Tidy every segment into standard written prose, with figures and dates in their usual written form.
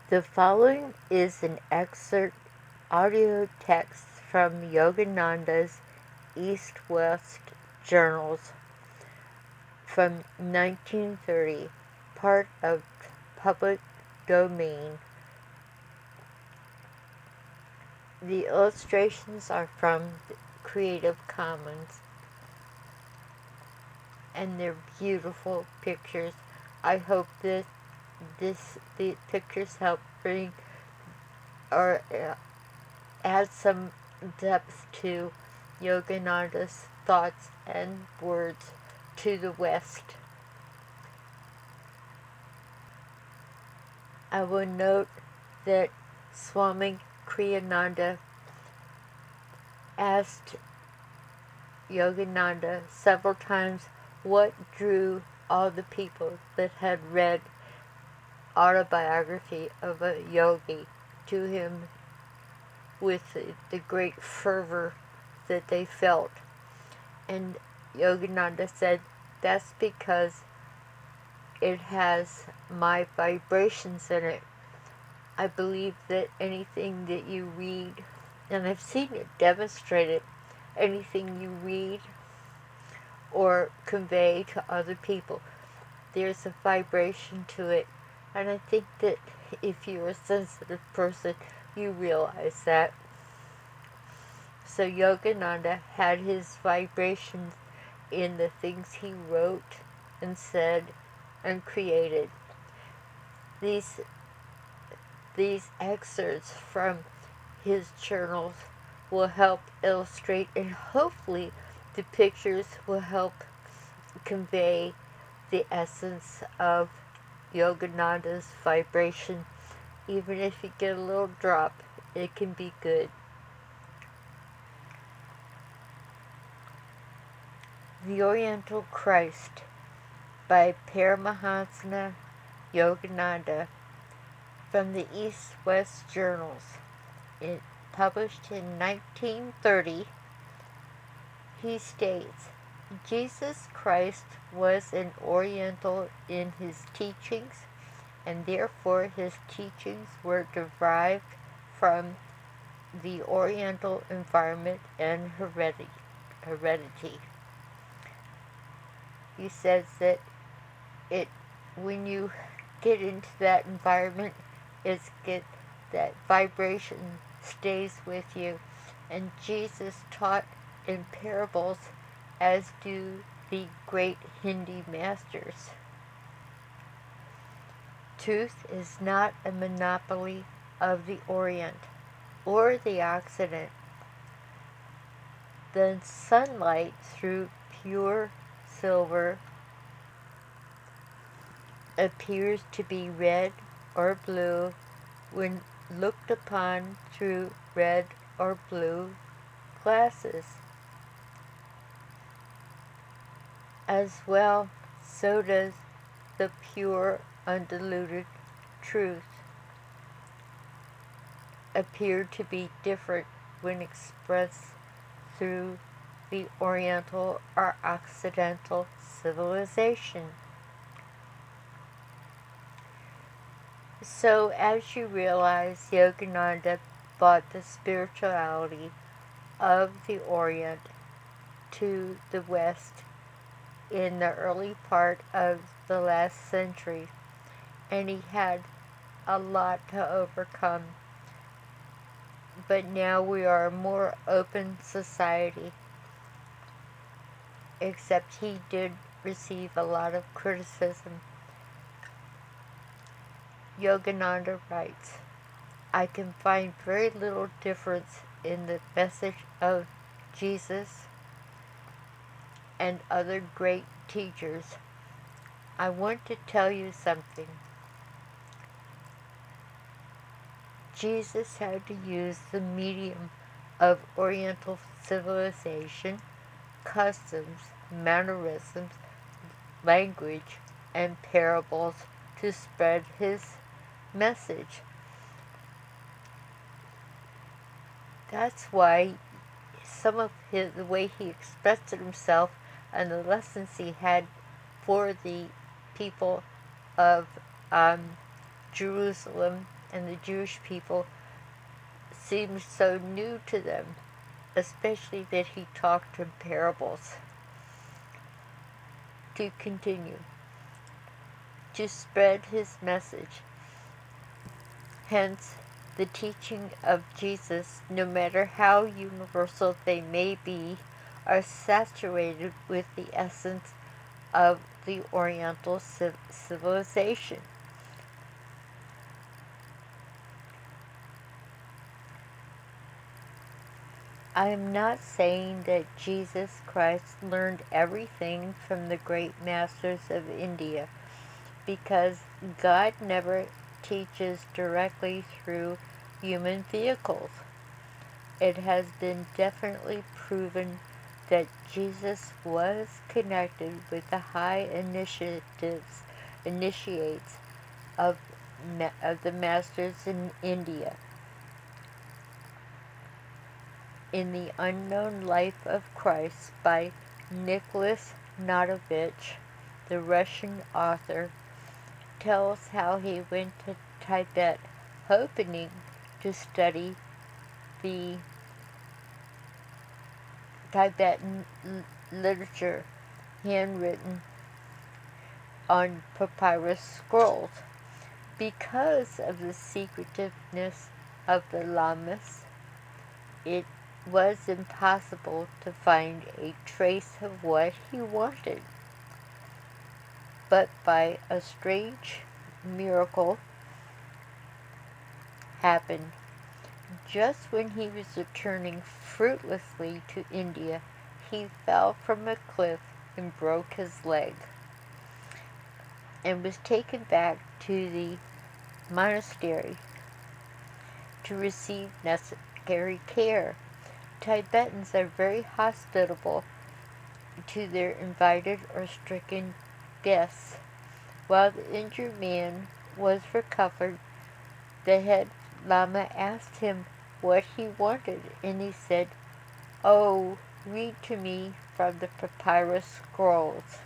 The following is an excerpt audio text from Yogananda's East-West Journals from 1930, part of public domain. The illustrations are from Creative Commons, and they're beautiful pictures. I hope that the pictures help bring or add some depth to Yogananda's thoughts and words to the West. I will note that Swami Kriyananda asked Yogananda several times what drew all the people that had read Autobiography of a Yogi to him with the great fervor that they felt. And Yogananda said, that's because it has my vibrations in it. I believe that anything that you read, and I've seen it demonstrated, anything you read or convey to other people, there's a vibration to it. And I think that if you're a sensitive person, you realize that. So Yogananda had his vibrations in the things he wrote and said and created. These excerpts from his journals will help illustrate, and hopefully the pictures will help convey the essence of Yogananda's vibration. Even if you get a little drop, it can be good. The Oriental Christ by Paramahansa Yogananda from the East-West Journals. It published in 1930. He states, Jesus Christ was an Oriental in his teachings, and therefore his teachings were derived from the Oriental environment and heredity. He says that when you get into that environment, that vibration stays with you. And Jesus taught in parables, as do the great Hindi masters. Truth is not a monopoly of the Orient or the Occident. The sunlight through pure silver appears to be red or blue when looked upon through red or blue glasses. As well, so does the pure, undiluted truth appear to be different when expressed through the Oriental or Occidental civilization. So, as you realize, Yogananda brought the spirituality of the Orient to the West in the early part of the last century, and he had a lot to overcome. But now we are a more open society, except he did receive a lot of criticism. Yogananda writes, I can find very little difference in the message of Jesus and other great teachers. I want to tell you something. Jesus had to use the medium of Oriental civilization, customs, mannerisms, language, and parables to spread his message. That's why some of the way he expressed himself and the lessons he had for the people of Jerusalem and the Jewish people seemed so new to them, especially that he talked in parables. To continue, to spread his message. Hence, the teaching of Jesus, no matter how universal they may be, are saturated with the essence of the Oriental civilization. I am not saying that Jesus Christ learned everything from the great masters of India, because God never teaches directly through human vehicles. It has been definitely proven that Jesus was connected with the high initiates of the masters in India. In The Unknown Life of Christ by Nicholas Nadovich, the Russian author, tells how he went to Tibet hoping to study the Tibetan literature handwritten on papyrus scrolls. Because of the secretiveness of the lamas, it was impossible to find a trace of what he wanted. But by a strange miracle happened. Just when he was returning fruitlessly to India, he fell from a cliff and broke his leg, and was taken back to the monastery to receive necessary care. Tibetans are very hospitable to their invited or stricken guests. While the injured man was recovered, the head Lama asked him what he wanted, and he said, "Oh, read to me from the papyrus scrolls."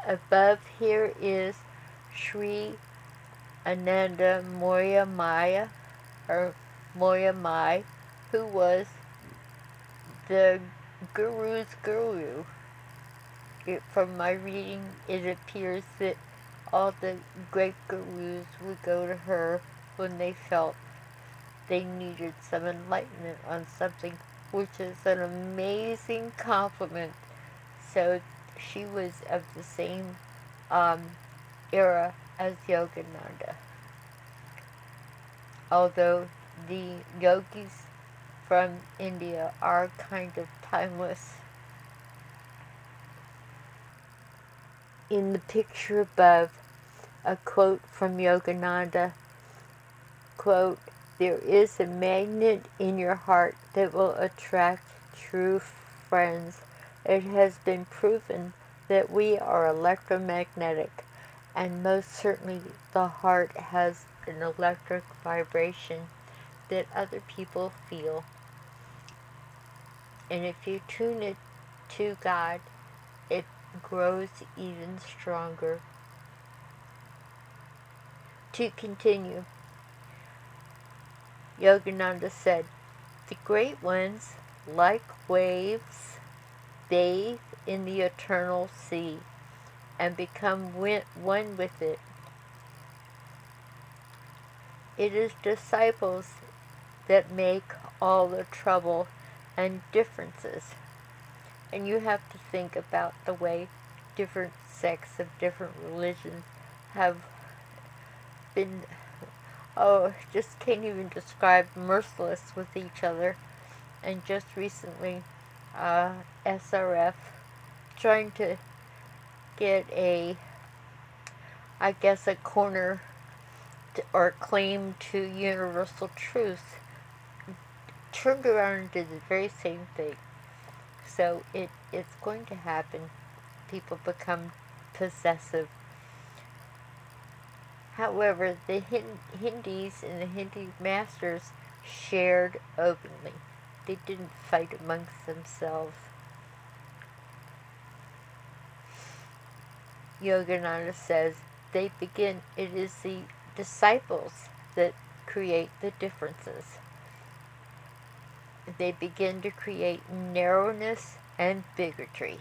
Above here is Sri Ananda Moyamaya, or Moyamai, who was the Guru's guru. From my reading, it appears that all the great gurus would go to her when they felt they needed some enlightenment on something, which is an amazing compliment. So she was of the same era as Yogananda. Although the yogis from India are kind of timeless. In the picture above, a quote from Yogananda, quote, "There is a magnet in your heart that will attract true friends. It has been proven that we are electromagnetic, and most certainly the heart has an electric vibration that other people feel. And if you tune it to God, it grows even stronger." To continue, Yogananda said, "The great ones, like waves, bathe in the eternal sea and become one with it. It is disciples that make all the trouble and differences." And you have to think about the way different sects of different religions have been, just can't even describe, merciless with each other. And just recently, SRF trying to get a corner or claim to universal truth, turned around and did the very same thing. So it's going to happen. People become possessive. However, the Hindis and the Hindi masters shared openly. They didn't fight amongst themselves. Yogananda says it is the disciples that create the differences. They begin to create narrowness and bigotry.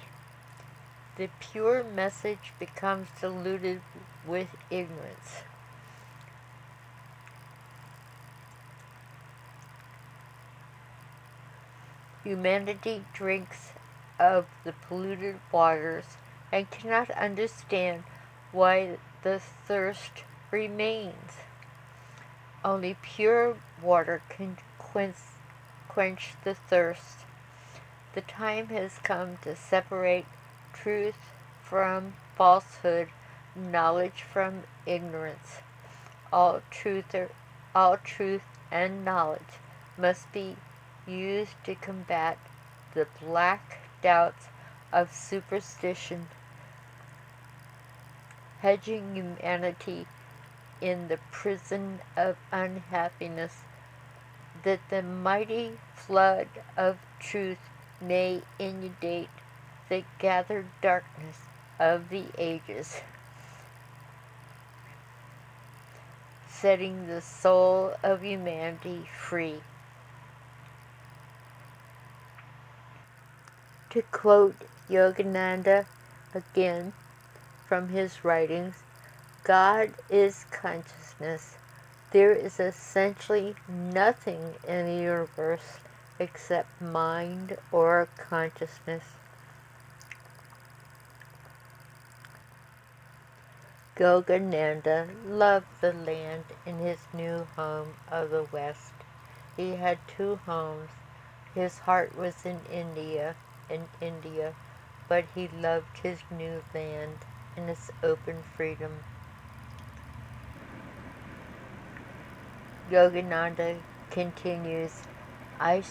The pure message becomes diluted with ignorance. Humanity drinks of the polluted waters and cannot understand why the thirst remains. Only pure water can quench the thirst. The time has come to separate truth from falsehood, knowledge from ignorance. All truth and knowledge must be used to combat the black doubts of superstition, hedging humanity in the prison of unhappiness, that the mighty flood of truth may inundate the gathered darkness of the ages, setting the soul of humanity free. To quote Yogananda again from his writings, God is consciousness. There is essentially nothing in the universe except mind or consciousness. Yogananda loved the land in his new home of the West. He had two homes. His heart was in India, but he loved his new land and its open freedom. Yogananda continues, I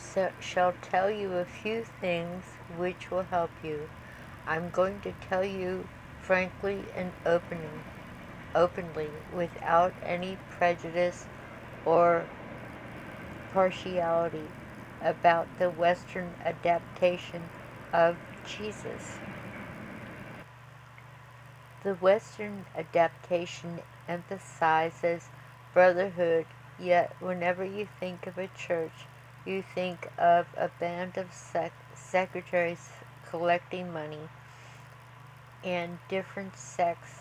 shall tell you a few things which will help you. I'm going to tell you frankly and openly, without any prejudice or partiality, about the Western adaptation of Jesus. The Western adaptation emphasizes brotherhood, yet whenever you think of a church, you think of a band of secretaries collecting money, and different sects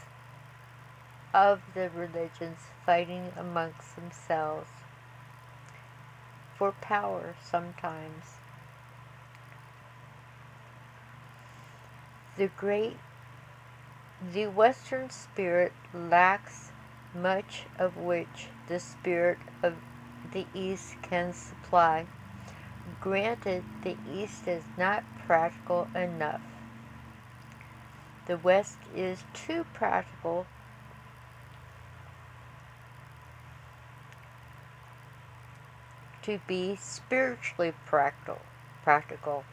of the religions fighting amongst themselves for power sometimes. The Western spirit lacks much of which the spirit of the East can supply. Granted, the East is not practical enough. The West is too practical to be spiritually practical.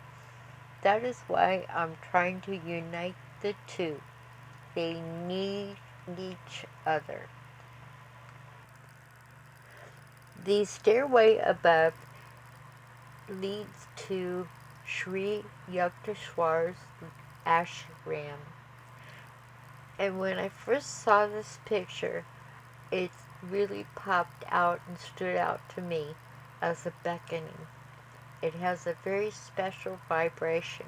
That is why I'm trying to unite the two. They need each other. The stairway above leads to Sri Yukteswar's ashram. And when I first saw this picture, it really popped out and stood out to me as a beckoning. It has a very special vibration.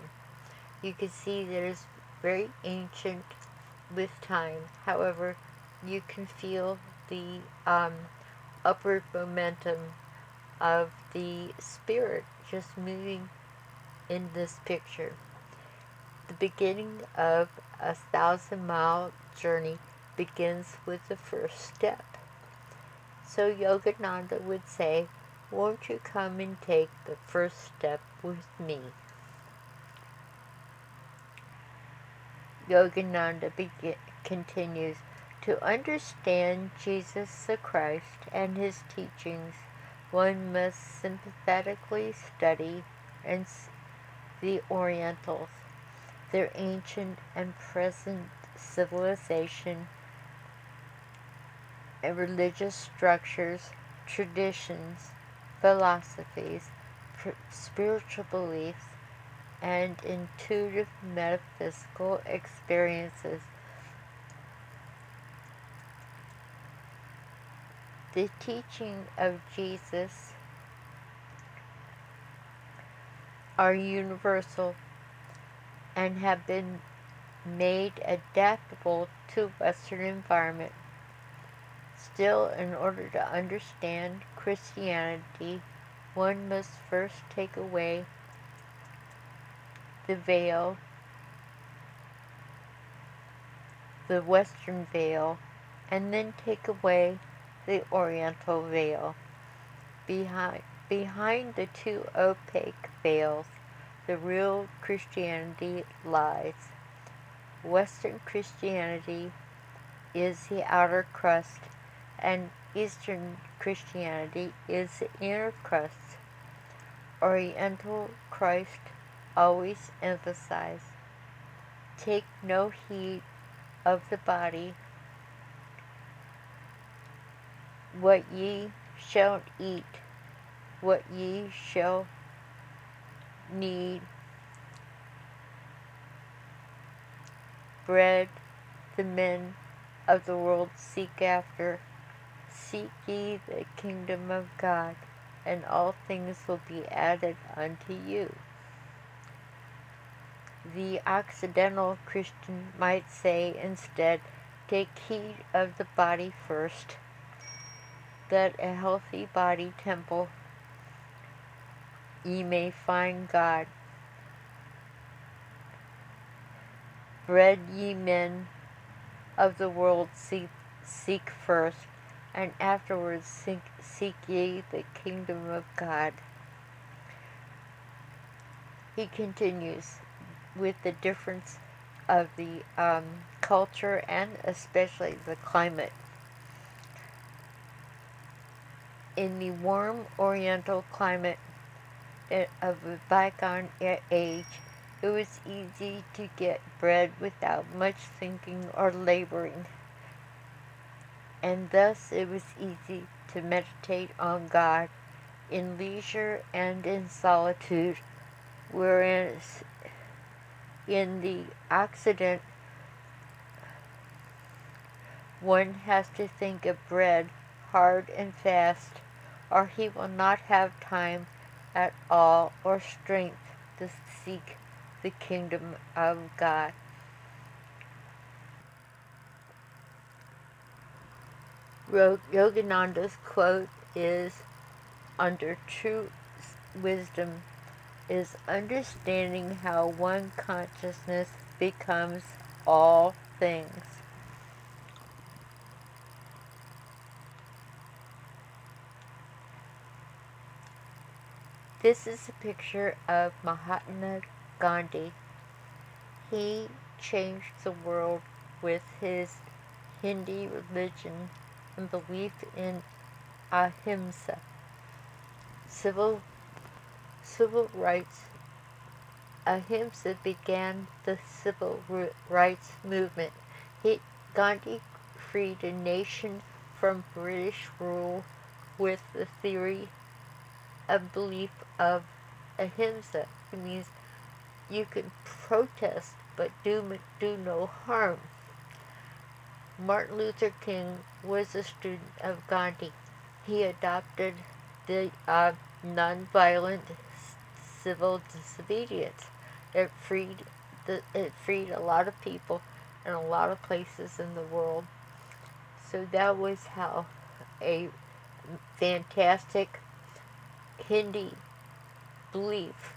You can see that it's very ancient with time. However, you can feel the upward momentum of the spirit just moving in this picture. The beginning of a 1,000-mile journey begins with the first step. So Yogananda would say, won't you come and take the first step with me? Yogananda continues, to understand Jesus the Christ and his teachings, one must sympathetically study the Orientals, their ancient and present civilization and religious structures, traditions, philosophies, spiritual beliefs, and intuitive metaphysical experiences The teaching of Jesus are universal and have been made adaptable to Western environment. Still, in order to understand Christianity, one must first take away the veil, the Western veil, and then take away the Oriental veil. Behind the two opaque veils, the real Christianity lies. Western Christianity is the outer crust, and Eastern Christianity is the inner crust. Oriental Christ always emphasized, take no heed of the body, what ye shall eat, what ye shall need, bread the men of the world seek after. Seek ye the kingdom of God, and all things will be added unto you. The Occidental Christian might say instead, take heed of the body first, that a healthy body temple ye may find God. Bread ye men of the world seek first, and afterwards seek ye the kingdom of God. He continues with the difference of the culture and especially the climate. In the warm Oriental climate of a bygone age, it was easy to get bread without much thinking or laboring, and thus it was easy to meditate on God in leisure and in solitude, whereas in the Occident, one has to think of bread hard and fast, or he will not have time at all or strength to seek the kingdom of God. Yogananda's quote is, under true wisdom is understanding how one consciousness becomes all things. This is a picture of Mahatma Gandhi. He changed the world with his Hindi religion and belief in ahimsa, civil rights. Ahimsa began the civil rights movement. Gandhi freed a nation from British rule with the theory of belief of ahimsa. It means you can protest but do no harm. Martin Luther King was a student of Gandhi. He adopted the nonviolent civil disobedience. It freed a lot of people in a lot of places in the world. So that was how a fantastic Hindi belief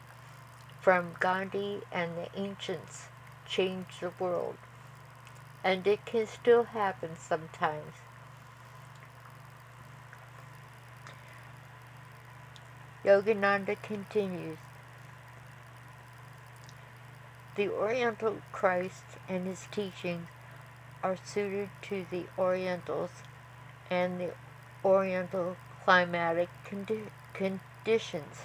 from Gandhi and the ancients changed the world. And it can still happen sometimes. Yogananda continues, the Oriental Christ and his teachings are suited to the Orientals and the Oriental climatic conditions.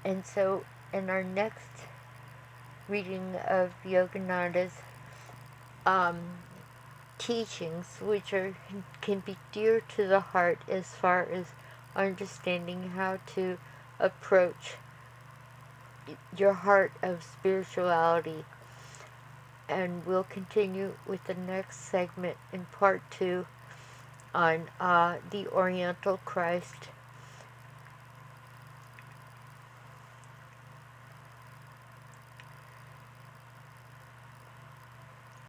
And so in our next reading of Yogananda's teachings, which can be dear to the heart as far as understanding how to approach your heart of spirituality. And we'll continue with the next segment in part 2 on the Oriental Christ